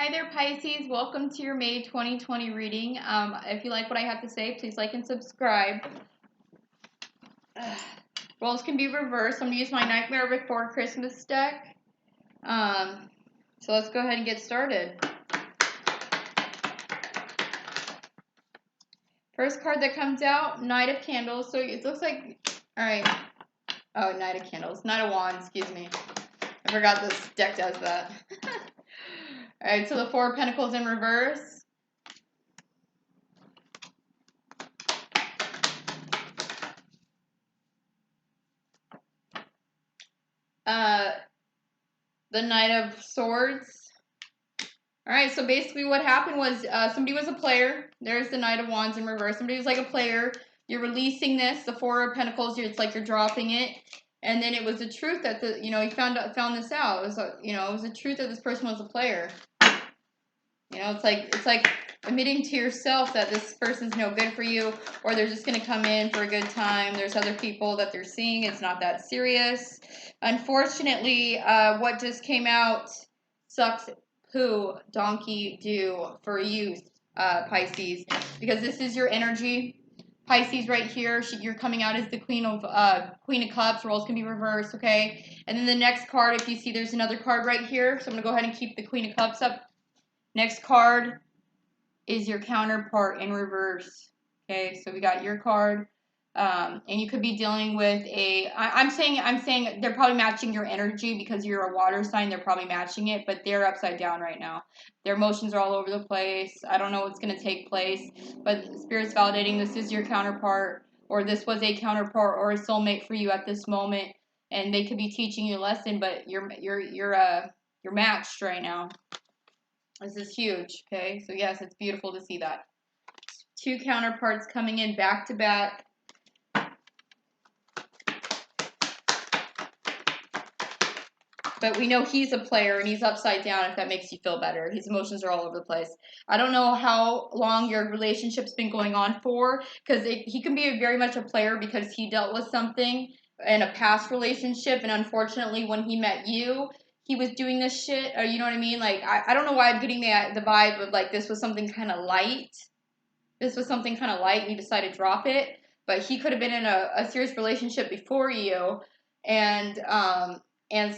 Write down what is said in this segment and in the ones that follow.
Hi there, Pisces. Welcome to your May 2020 reading. If you like what I have to say, please like and subscribe. Roles can be reversed. I'm going to use my Nightmare Before Christmas deck. So let's go ahead and get started. First card that comes out, Knight of Candles. So it looks like, all right. Oh, Knight of Candles. Knight of Wands, excuse me. I forgot this deck does that. Alright, so the Four of Pentacles in reverse. The Knight of Swords. Alright, so basically what happened was somebody was a player. There's the Knight of Wands in reverse. Somebody was like a player. You're releasing this, the Four of Pentacles. It's like you're dropping it. And then it was the truth that you found this out. It was it was the truth that this person was a player. It's like admitting to yourself that this person's no good for you, or they're just going to come in for a good time. There's other people that they're seeing. It's not that serious. Unfortunately, what just came out sucks poo donkey do for you, Pisces, because this is your energy. Pisces right here, you're coming out as the Queen of Cups. Roles can be reversed, okay? And then the next card, if you see there's another card right here, so I'm going to go ahead and keep the Queen of Cups up. Next card is your counterpart in reverse. Okay, so we got your card, and you could be dealing with I'm saying they're probably matching your energy because you're a water sign. They're probably matching it, but they're upside down right now. Their emotions are all over the place. I don't know what's going to take place, but Spirit's validating this is your counterpart, or this was a counterpart or a soulmate for you at this moment, and they could be teaching you a lesson, but you're matched right now. This is huge, okay? So yes, it's beautiful to see that. Two counterparts coming in back to back. But we know he's a player and he's upside down, if that makes you feel better. His emotions are all over the place. I don't know how long your relationship's been going on for, because he can be very much a player because he dealt with something in a past relationship, and unfortunately when he met you, he was doing this shit, or you know what I mean? Like, I don't know why I'm getting the vibe of like this was something kind of light. This was something kind of light and you decided to drop it. But he could have been in a serious relationship before you. And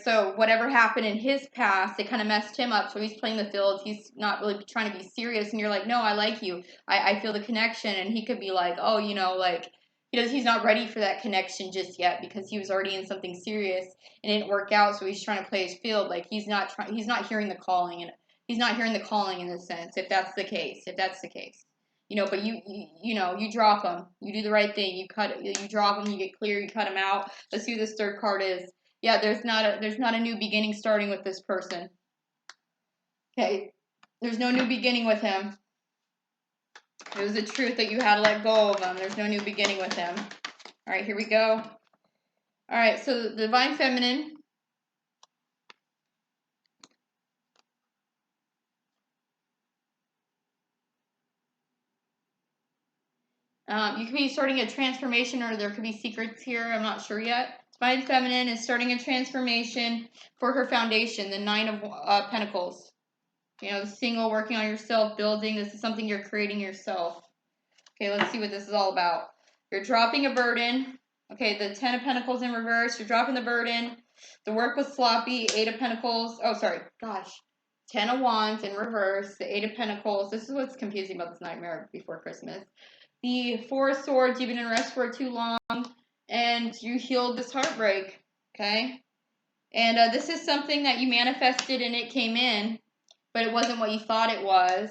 so whatever happened in his past, it kind of messed him up. So he's playing the field. He's not really trying to be serious. And you're like, no, I like you. I feel the connection. And he could be like, oh, like, he's not ready for that connection just yet because he was already in something serious and it didn't work out. So he's trying to play his field. Like he's not hearing the calling, and he's not hearing the calling in a sense. If that's the case, but you drop them. You do the right thing. You drop them. You get clear. You cut them out. Let's see who this third card is. Yeah, there's not a new beginning starting with this person. Okay, there's no new beginning with him. It was the truth that you had to let go of him. There's no new beginning with him. All right, here we go. All right, so the Divine Feminine. You could be starting a transformation, or there could be secrets here. I'm not sure yet. Divine Feminine is starting a transformation for her foundation, the Nine of Pentacles. The single, working on yourself, building. This is something you're creating yourself. Okay, let's see what this is all about. You're dropping a burden. Okay, the Ten of Pentacles in reverse. You're dropping the burden. The work was sloppy. Eight of Pentacles. Oh, sorry. Gosh. Ten of Wands in reverse. The Eight of Pentacles. This is what's confusing about this Nightmare Before Christmas. The Four of Swords. You've been in rest for too long. And you healed this heartbreak. Okay? And this is something that you manifested and it came in, but it wasn't what you thought it was.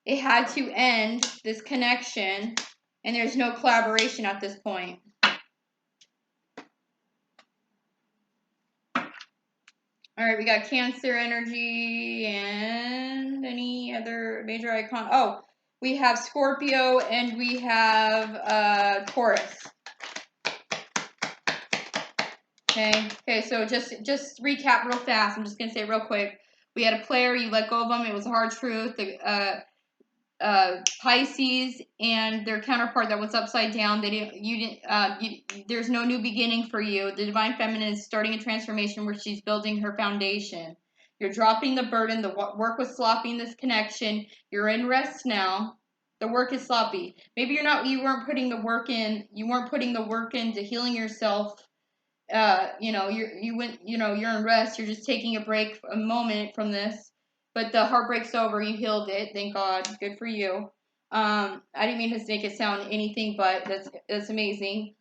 It had to end, this connection, and there's no collaboration at this point. All right, we got Cancer energy and any other major icon. Oh, we have Scorpio and we have Taurus. Okay, so just recap real fast. I'm just going to say it real quick. We had a player, you let go of them. It was a hard truth. Pisces and their counterpart that was upside down. There's no new beginning for you. The Divine Feminine is starting a transformation where she's building her foundation. You're dropping the burden. The work was sloppy in this connection. You're in rest now. The work is sloppy. Maybe you weren't putting the work in. You weren't putting the work into healing yourself. You're in rest. You're just taking a moment from this. But the heartbreak's over. You healed it. Thank God. Good for you. I didn't mean to make it sound anything but that's amazing.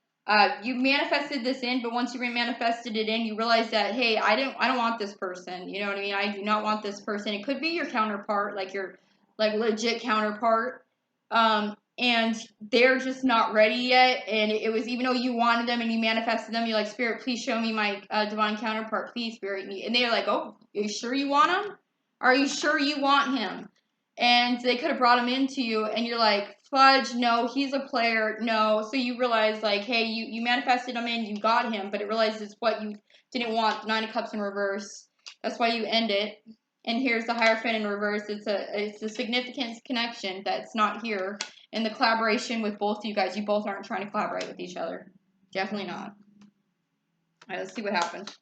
You manifested this in, but once you manifested it in, you realize that, hey, I don't want this person. You know what I mean? I do not want this person. It could be your counterpart, like your legit counterpart. And they're just not ready yet. And it was, even though you wanted them and you manifested them, you're like, Spirit, please show me my divine counterpart, please, Spirit. And they're like, oh, are you sure you want him? Are you sure you want him? And they could have brought him into you, and you're like, fudge, no, he's a player, no. So you realize, like, hey, you manifested him in, you got him, but it realizes what you didn't want. 9 of Cups in reverse. That's why you end it. And here's the Hierophant in reverse. It's a significant connection that's not here. And the collaboration with both of you guys, you both aren't trying to collaborate with each other. Definitely not. All right, let's see what happens.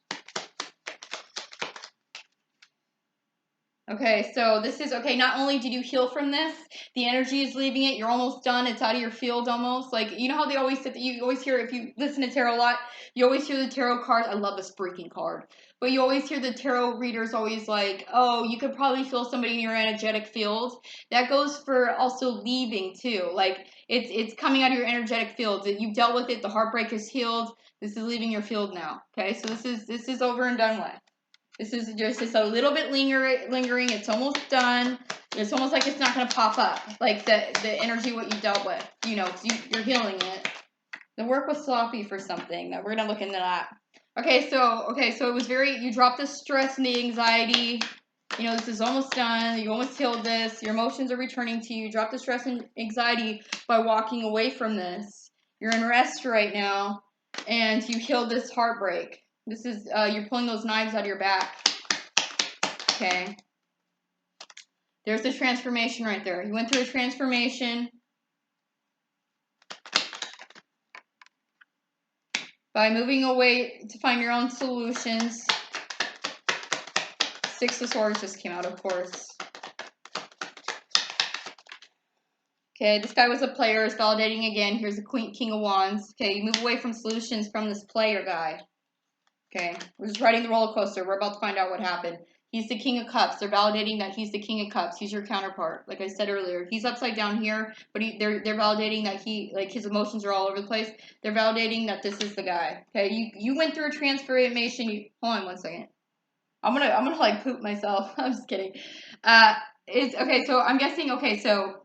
Okay, so this is, okay, not only did you heal from this, the energy is leaving it, you're almost done, it's out of your field almost. Like, you know how they always say that, you always hear, if you listen to tarot a lot, you always hear the tarot cards. I love this freaking card. But you always hear the tarot readers always like, oh, you could probably feel somebody in your energetic field. That goes for also leaving too. Like, it's coming out of your energetic field. You've dealt with it, the heartbreak is healed. This is leaving your field now. Okay, so this is over and done with. This is just a little bit lingering. It's almost done. It's almost like it's not going to pop up. Like the energy, what you dealt with. You know, you're healing it. The work was sloppy for something. That we're going to look into that. Okay, so it was you dropped the stress and the anxiety. You know, this is almost done. You almost healed this. Your emotions are returning to you. You dropped the stress and anxiety by walking away from this. You're in rest right now. And you healed this heartbreak. This is, you're pulling those knives out of your back. Okay. There's the transformation right there. You went through a transformation by moving away to find your own solutions. 6 of Swords just came out, of course. Okay, this guy was a player. It's validating again. Here's the King of Wands. Okay, you move away from solutions from this player guy. Okay, we're just riding the roller coaster. We're about to find out what happened. He's the King of Cups. They're validating that he's the King of Cups. He's your counterpart. Like I said earlier, he's upside down here, but they're validating that his emotions are all over the place. They're validating that this is the guy. Okay, you went through a transformation. Hold on one second. I'm gonna like poop myself. I'm just kidding. It's okay. So I'm guessing. Okay, so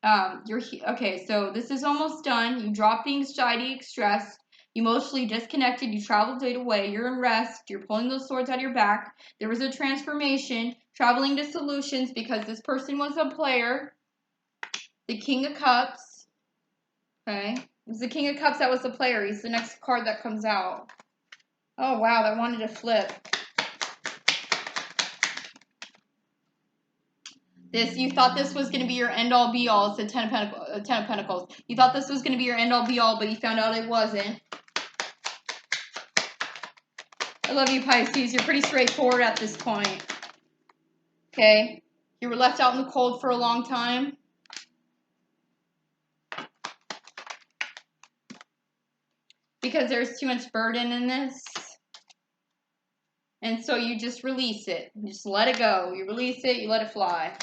so this is almost done. You dropped the anxiety, stress. You emotionally disconnected. You traveled away. You're in rest. You're pulling those swords out of your back. There was a transformation, traveling to solutions because this person was a player. The King of Cups. Okay. It was the King of Cups that was the player. He's the next card that comes out. Oh, wow. That wanted to flip. You thought this was going to be your end-all, be-all. It's the Ten of Pentacles. You thought this was going to be your end-all, be-all, but you found out it wasn't. I love you, Pisces. You're pretty straightforward at this point. Okay? You were left out in the cold for a long time. Because there's too much burden in this. And so you just release it. You just let it go. You release it, you let it fly.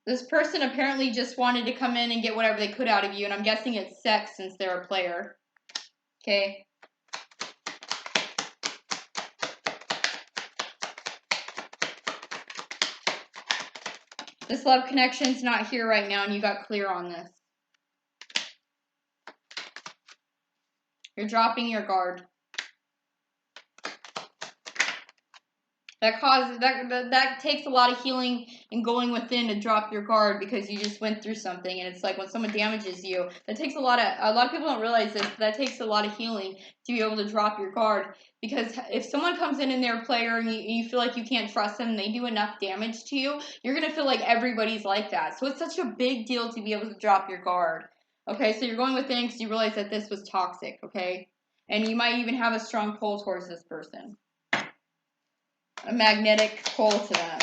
This person apparently just wanted to come in and get whatever they could out of you, and I'm guessing it's sex since they're a player. Okay? This love connection's not here right now, and you got clear on this. You're dropping your guard. That takes a lot of healing and going within to drop your guard because you just went through something, and it's like when someone damages you, that takes a lot of people don't realize this, but that takes a lot of healing to be able to drop your guard. Because if someone comes in and they're a player and you feel like you can't trust them and they do enough damage to you, you're gonna feel like everybody's like that. So it's such a big deal to be able to drop your guard. Okay, so you're going within because you realize that this was toxic. Okay. And you might even have a strong pull towards this person. A magnetic pull to them.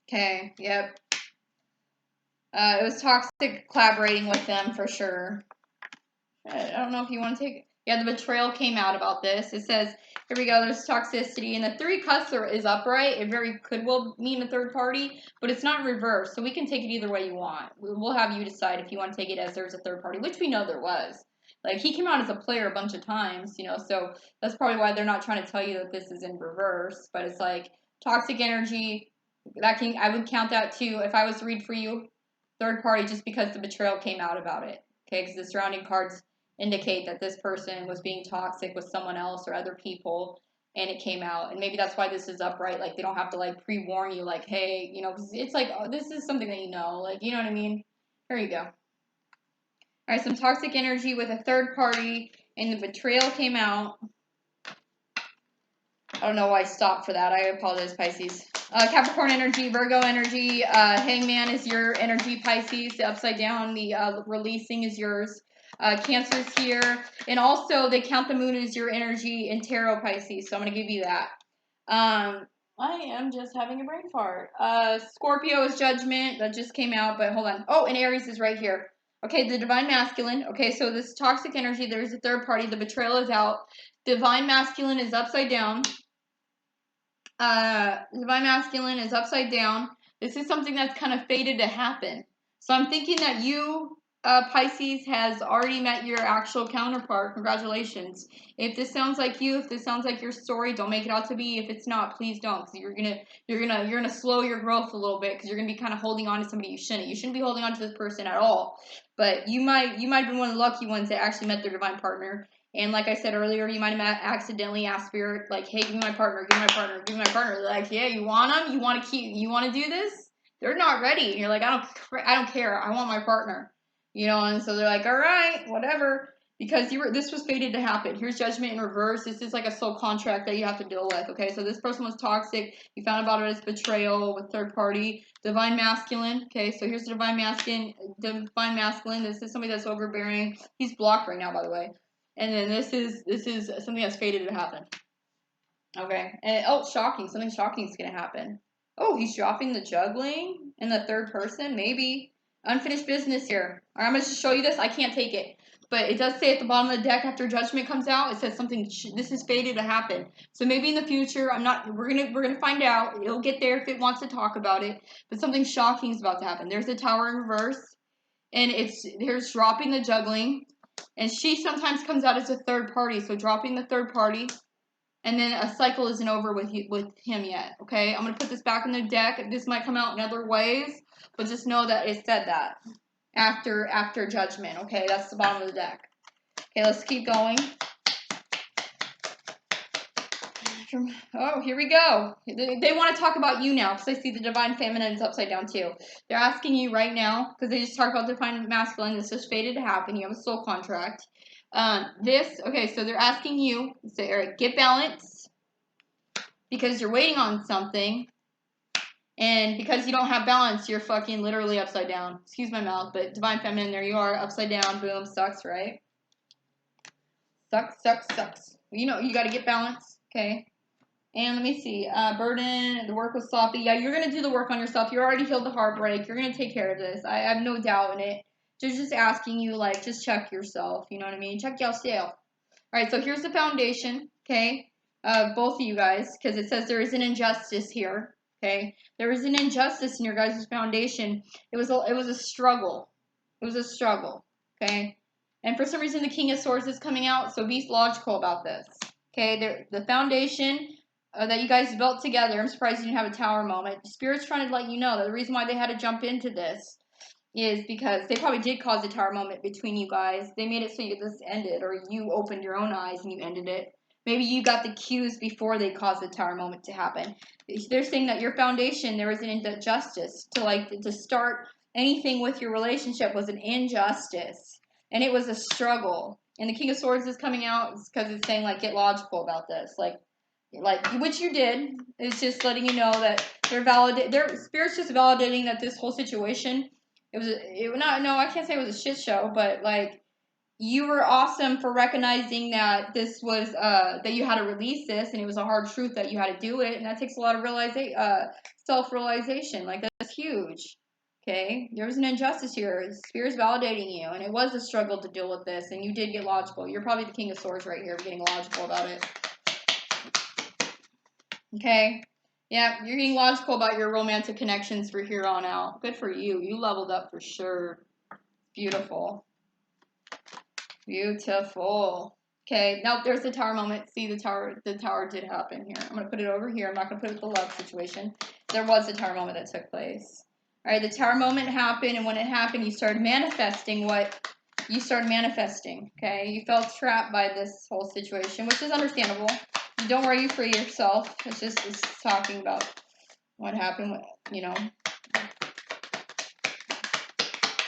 Okay, yep. It was toxic collaborating with them for sure. I don't know if you want to take it. Yeah, the betrayal came out about this. It says, here we go, there's toxicity. And the 3 cups is upright. It very could well mean a third party, but it's not reversed. So we can take it either way you want. We'll have you decide if you want to take it as there's a third party, which we know there was. Like, he came out as a player a bunch of times, you know, so that's probably why they're not trying to tell you that this is in reverse. But it's like toxic energy. That can, I would count that too if I was to read for you, third party, just because the betrayal came out about it. Okay, because the surrounding cards indicate that this person was being toxic with someone else or other people, and it came out. And maybe that's why this is upright. Like, they don't have to like pre-warn you, like, hey, you know, cause it's like, oh, this is something that you know, like, you know what I mean? There you go. All right, some toxic energy with a third party, and the betrayal came out. I don't know why I stopped for that. I apologize, Pisces. Capricorn energy, Virgo energy, Hangman is your energy, Pisces. The upside down, the releasing is yours. Cancer's here. And also, they count the moon as your energy in tarot, Pisces. So I'm going to give you that. I am just having a brain fart. Scorpio is judgment. That just came out, but hold on. Oh, and Aries is right here. Okay, the divine masculine. Okay, so this toxic energy, there's a third party. The betrayal is out. Divine masculine is upside down. Divine masculine is upside down. This is something that's kind of fated to happen. So I'm thinking that you, Pisces, has already met your actual counterpart. Congratulations. If this sounds like you, if this sounds like your story, don't make it out to be. If it's not, please don't, because you're gonna slow your growth a little bit, because you're gonna be kind of holding on to somebody you shouldn't. You shouldn't be holding on to this person at all. But you might have been one of the lucky ones that actually met their divine partner. And like I said earlier, you might have accidentally asked Spirit, like, hey, give me my partner, give me my partner, give me my partner. They're like, yeah, you want them? You want to do this? They're not ready. And you're like, I don't care. I want my partner. You know, and so they're like, all right, whatever. Because this was fated to happen. Here's judgment in reverse. This is like a soul contract that you have to deal with. Okay, so this person was toxic. You found about it as betrayal with third party. Divine masculine. Okay, so here's the divine masculine. Divine masculine. This is somebody that's overbearing. He's blocked right now, by the way. And then this is something that's fated to happen. Okay. And oh, shocking. Something shocking is gonna happen. Oh, he's dropping the juggling in the third person. Maybe unfinished business here. All right, I'm gonna show you this. I can't take it, but it does say at the bottom of the deck after judgment comes out, it says something. This is fated to happen. So maybe in the future, I'm not. We're gonna find out. It'll get there if it wants to talk about it. But something shocking is about to happen. There's the tower in reverse, and here's dropping the juggling. And she sometimes comes out as a third party, so dropping the third party, and then a cycle isn't over with him yet. Okay, I'm gonna put this back in the deck. This might come out in other ways, but just know that it said that after judgment. Okay, that's the bottom of the deck. Okay, let's keep going. Oh, here we go. They want to talk about you now, because I see the divine feminine is upside down too. They're asking you right now, because they just talked about divine masculine. This is fated to happen. You have a soul contract. Okay, so they're asking you, say, Eric, get balance, because you're waiting on something, and because you don't have balance, you're fucking literally upside down. Excuse my mouth, but divine feminine, there you are, upside down, boom, sucks, right? Sucks. You know, you got to get balance, okay? And let me see. Burden, the work was sloppy. Yeah, you're going to do the work on yourself. You already healed the heartbreak. You're going to take care of this. I have no doubt in it. Just asking you, like, just check yourself. You know what I mean? Check yourself. All right, so here's the foundation, okay? Both of you guys, because it says there is an injustice here, okay? There is an injustice in your guys' foundation. It was a struggle. It was a struggle, okay? And for some reason, the King of Swords is coming out, so be logical about this, okay? The foundation that you guys built together. I'm surprised you didn't have a tower moment. Spirit's trying to let you know that the reason why they had to jump into this is because they probably did cause a tower moment between you guys. They made it so this ended, or you opened your own eyes and you ended it. Maybe you got the cues before they caused the tower moment to happen. They're saying that your foundation, there was an injustice. To start anything with your relationship was an injustice. And it was a struggle. And the King of Swords is coming out because it's saying, like, get logical about this. Like, which you did. It's just letting you know that their spirit's just validating that this whole situation, I can't say it was a shit show, but, like, you were awesome for recognizing that this was, that you had to release this, and it was a hard truth that you had to do it, and that takes a lot of self-realization. Like, that's huge. Okay? There was an injustice here. Spirit's validating you, and it was a struggle to deal with this, and you did get logical. You're probably the King of Swords right here, getting logical about it. Okay? Yeah, you're getting logical about your romantic connections for here on out. Good for you. You leveled up for sure. Beautiful. Beautiful. Okay, nope, there's the tower moment. See, the tower did happen here. I'm going to put it over here. I'm not going to put it with the love situation. There was a tower moment that took place. All right, the tower moment happened, and when it happened, you started manifesting what you started manifesting, okay? You felt trapped by this whole situation, which is understandable. Don't worry, you free yourself. It's talking about what happened, you know.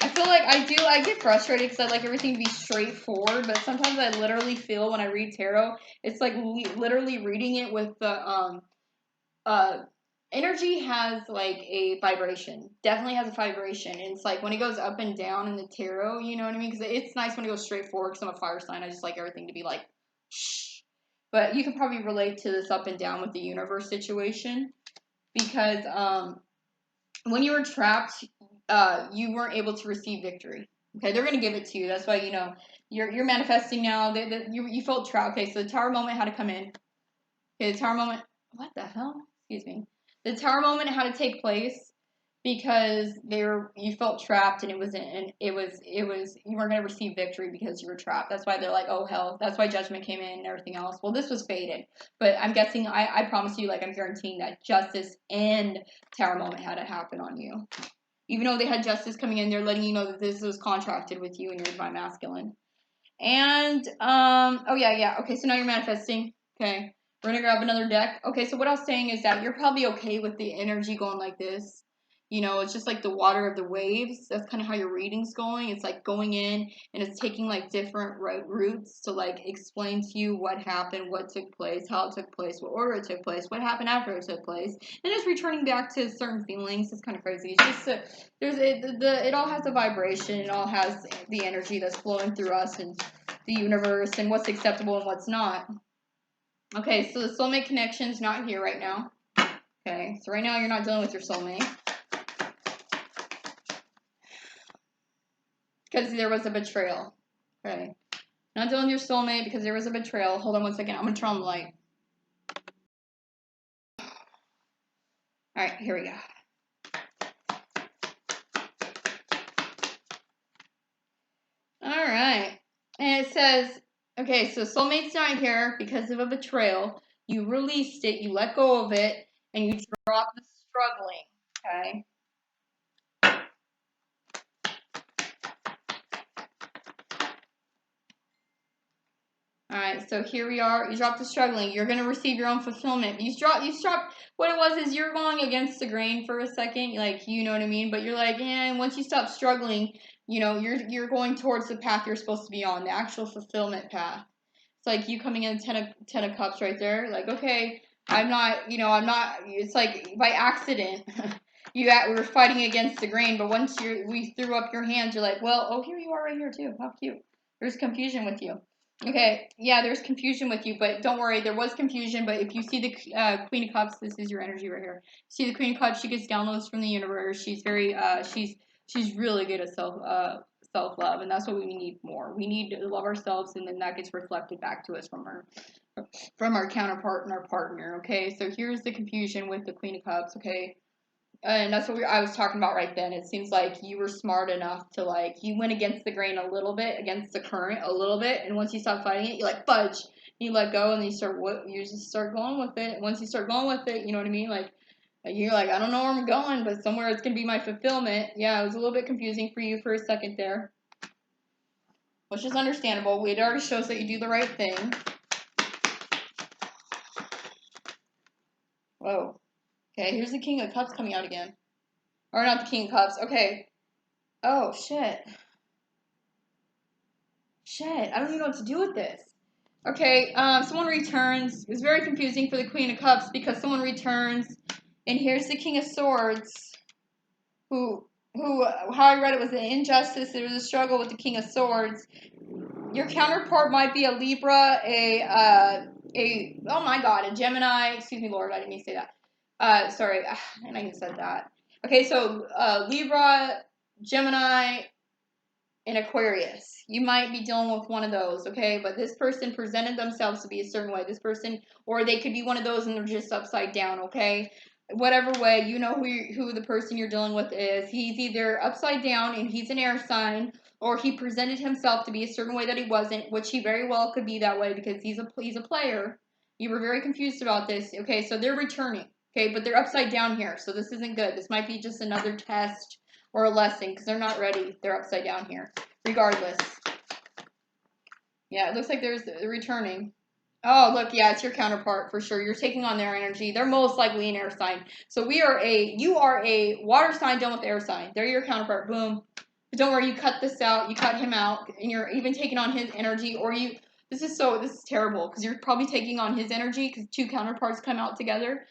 I feel like I get frustrated because I like everything to be straightforward, but sometimes I literally feel when I read tarot, it's like literally reading it with the, energy has like a vibration. Definitely has a vibration. And it's like when it goes up and down in the tarot, you know what I mean? Because it's nice when it goes straight forward because I'm a fire sign. I just like everything to be like, shh. But you can probably relate to this up and down with the universe situation because when you were trapped, you weren't able to receive victory. Okay, they're gonna give it to you. That's why you know you're manifesting now. You felt trapped. Okay, so the tower moment had to come in. Okay, the tower moment. What the hell? Excuse me. The tower moment had to take place because you felt trapped and it was you weren't gonna receive victory because you were trapped. That's why they're like, oh hell. That's why judgment came in and everything else. Well, this was fated, but I'm guessing I promise you, like I'm guaranteeing that justice and tower moment had to happen on you. Even though they had justice coming in, they're letting you know that this was contracted with you and your divine masculine. And oh yeah. Okay, so now you're manifesting. Okay. We're gonna grab another deck. Okay, so what I was saying is that you're probably okay with the energy going like this. You know, it's just like the water of the waves. That's kind of how your reading's going. It's like going in and it's taking like different routes to like explain to you what happened, what took place, how it took place, what order it took place, what happened after it took place, and just returning back to certain feelings. It's kind of crazy. It's just it all has a vibration. It all has the energy that's flowing through us and the universe and what's acceptable and what's not. Okay, so the soulmate connection's not here right now. Okay, so right now you're not dealing with your soulmate. Because there was a betrayal. Okay. Not dealing with your soulmate because there was a betrayal. Hold on one second. I'm going to turn on the light. Alright, here we go. Alright. And it says, okay, so soulmate's not here because of a betrayal. You released it, you let go of it, and you dropped the struggling. Okay? Alright, so here we are. You dropped the struggling. You're going to receive your own fulfillment. You dropped, what it was is you're going against the grain for a second, like, you know what I mean? But you're like, and once you stop struggling, you know, you're going towards the path you're supposed to be on, the actual fulfillment path. It's like you coming in ten of cups right there. Like, okay, I'm not, it's like by accident. We were fighting against the grain, but once we threw up your hands, you're like, well, oh, here you are right here too. How cute. There's confusion with you. Okay, yeah, there's confusion with you, but don't worry, there was confusion, but if you see the Queen of Cups, this is your energy right here. See the Queen of Cups, she gets downloads from the universe. She's very, she's really good at self-love, and that's what we need more. We need to love ourselves, and then that gets reflected back to us from our counterpart and our partner, okay? So here's the confusion with the Queen of Cups, okay? And that's what I was talking about right then. It seems like you were smart enough to, like, you went against the grain a little bit, against the current a little bit, and once you stop fighting it, you like fudge. You let go, and you just start going with it. And once you start going with it, you know what I mean? Like, you're like, I don't know where I'm going, but somewhere it's gonna be my fulfillment. Yeah, it was a little bit confusing for you for a second there, which is understandable. It already shows that you do the right thing. Whoa. Okay, here's the King of Cups coming out again. Or not the King of Cups. Okay. Oh, shit. Shit, I don't even know what to do with this. Okay, someone returns. It's very confusing for the Queen of Cups because someone returns, and here's the King of Swords, who, how I read it was an injustice. There was a struggle with the King of Swords. Your counterpart might be a Libra, oh my God, a Gemini. Excuse me, Lord, I didn't mean to say that. Sorry, and I even said that. Okay, so Libra, Gemini, and Aquarius. You might be dealing with one of those, okay? But this person presented themselves to be a certain way. This person, or they could be one of those and they're just upside down, okay? Whatever way, you know who the person you're dealing with is. He's either upside down and he's an air sign, or he presented himself to be a certain way that he wasn't, which he very well could be that way because he's a player. You were very confused about this, okay? So they're returning, okay? But they're upside down here, so this isn't good. This might be just another test or a lesson because they're not ready. They're upside down here. Regardless. Yeah, it looks like there's returning. Oh, look, yeah, it's your counterpart for sure. You're taking on their energy. They're most likely an air sign. So you are a water sign done with air sign. They're your counterpart. Boom. But don't worry, you cut this out. You cut him out, and you're even taking on his energy. Or this is terrible because you're probably taking on his energy because two counterparts come out together.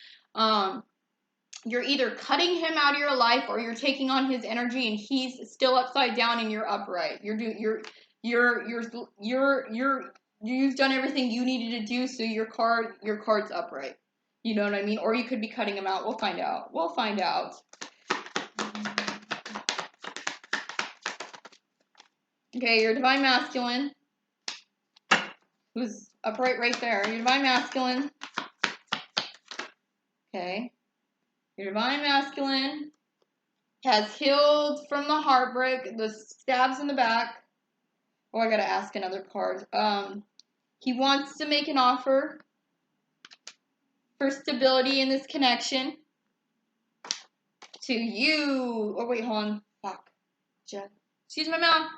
You're either cutting him out of your life or you're taking on his energy and he's still upside down and you're upright. You've done everything you needed to do, so your card's upright. You know what I mean? Or you could be cutting him out. We'll find out. We'll find out. Okay, your divine masculine, who's upright right there. Your divine masculine. Okay. Your divine masculine has healed from the heartbreak, the stabs in the back. Oh, I gotta ask another card. He wants to make an offer for stability in this connection to you. Oh, wait, hold on. Fuck. Excuse my mouth.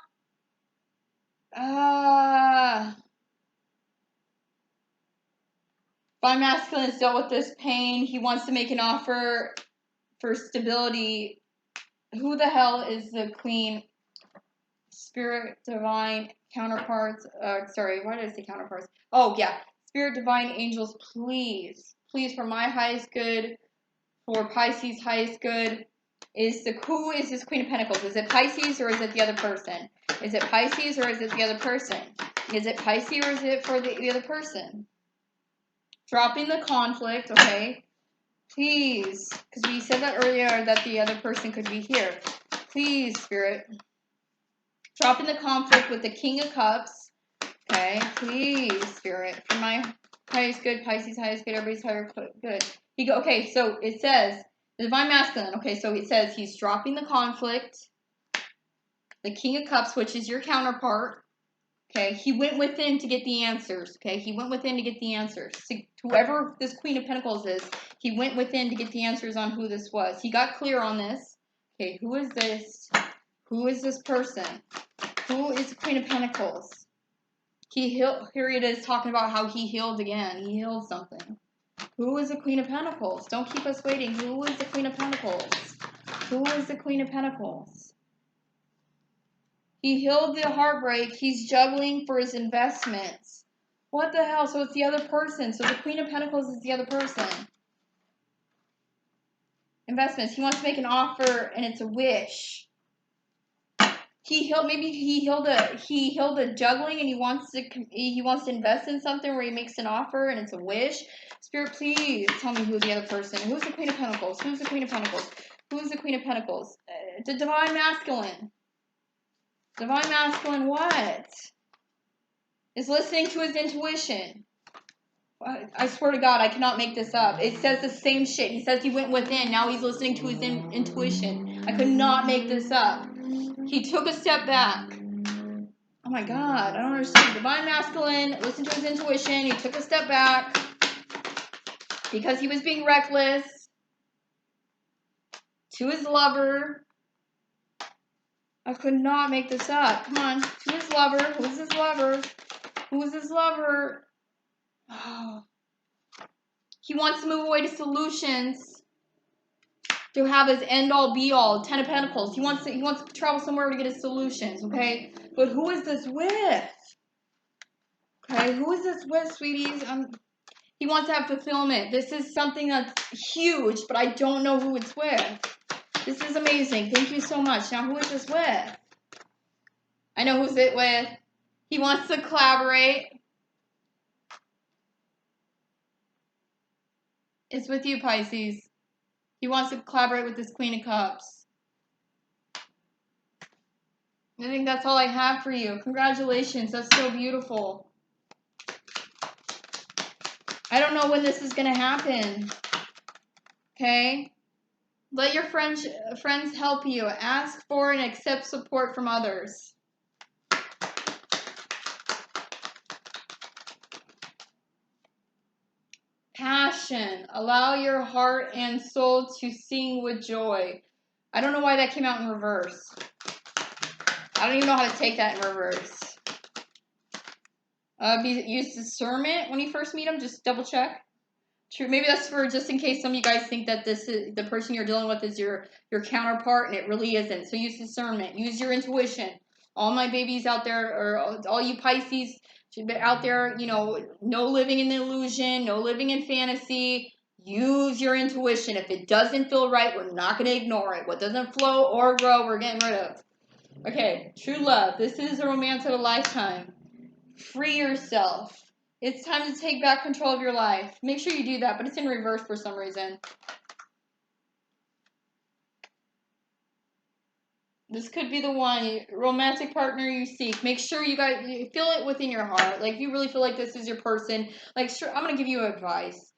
Divine masculine has dealt with this pain. He wants to make an offer for stability. Who the hell is the queen? Spirit, divine, counterparts. Sorry, why did I say counterparts? Oh, yeah. Spirit, divine, angels, please. Please, for my highest good, for Pisces' highest good, who is this Queen of Pentacles? Is it Pisces or is it the other person? Is it Pisces or is it the other person? Is it Pisces or is it for the other person? Dropping the conflict, okay? Please, because we said that earlier that the other person could be here. Please, Spirit. Dropping the conflict with the King of Cups. Okay, please, Spirit. For my highest good, Pisces highest good, everybody's higher good. Okay, so it says, the divine masculine. Okay, so it says he's dropping the conflict. The King of Cups, which is your counterpart. Okay, he went within to get the answers. Okay, he went within to get the answers. So whoever this Queen of Pentacles is, he went within to get the answers on who this was. He got clear on this. Okay, who is this? Who is this person? Who is the Queen of Pentacles? Here it is talking about how he healed again. He healed something. Who is the Queen of Pentacles? Don't keep us waiting. Who is the Queen of Pentacles? Who is the Queen of Pentacles? He healed the heartbreak. He's juggling for his investments. What the hell? So it's the other person. So the Queen of Pentacles is the other person. Investments. He wants to make an offer and it's a wish. Maybe he healed a juggling and he wants to invest in something where he makes an offer and it's a wish. Spirit, please tell me who the other person. Who's the Queen of Pentacles? Who's the Queen of Pentacles? Who's the Queen of Pentacles? The divine masculine. Divine masculine what? Is listening to his intuition. I swear to God, I cannot make this up. It says the same shit. He says he went within. Now he's listening to his intuition. I could not make this up. He took a step back. Oh my God, I don't understand. Divine masculine, listened to his intuition. He took a step back because he was being reckless to his lover. I could not make this up. Come on, to his lover. Who's his lover? Who's his lover? Oh. He wants to move away to solutions. To have his end all be all, 10 of Pentacles. He wants to travel somewhere to get his solutions, okay? But who is this with? Okay, who is this with, sweeties? He wants to have fulfillment. This is something that's huge, but I don't know who it's with. This is amazing. Thank you so much. Now, who is this with? I know who's it with. He wants to collaborate. It's with you, Pisces. He wants to collaborate with this Queen of Cups. I think that's all I have for you. Congratulations. That's so beautiful. I don't know when this is going to happen. Okay? Let your friends help you. Ask for and accept support from others. Passion. Allow your heart and soul to sing with joy. I don't know why that came out in reverse. I don't even know how to take that in reverse. Use discernment when you first meet them. Just double check. True. Maybe that's for just in case some of you guys think that this is the person you're dealing with is your counterpart, and it really isn't. So use discernment. Use your intuition. All my babies out there, or all you Pisces out there, you know, no living in the illusion, no living in fantasy. Use your intuition. If it doesn't feel right, we're not going to ignore it. What doesn't flow or grow, we're getting rid of. Okay, true love. This is a romance of a lifetime. Free yourself. It's time to take back control of your life. Make sure you do that, but it's in reverse for some reason. This could be the one romantic partner you seek. Make sure you guys feel it within your heart. Like, if you really feel like this is your person, like, sure, I'm going to give you advice.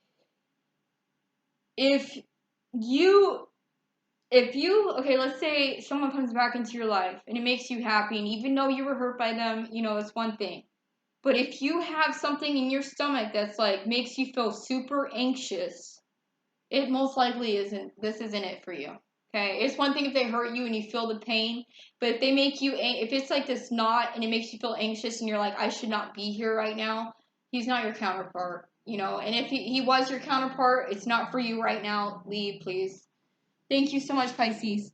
If you, okay, let's say someone comes back into your life and it makes you happy, and even though you were hurt by them, you know, it's one thing. But if you have something in your stomach that's like makes you feel super anxious, it most likely isn't. This isn't it for you. Okay, it's one thing if they hurt you and you feel the pain, but if they make you, if it's like this knot and it makes you feel anxious and you're like, I should not be here right now, he's not your counterpart, you know. And if he was your counterpart, it's not for you right now. Leave, please. Thank you so much, Pisces.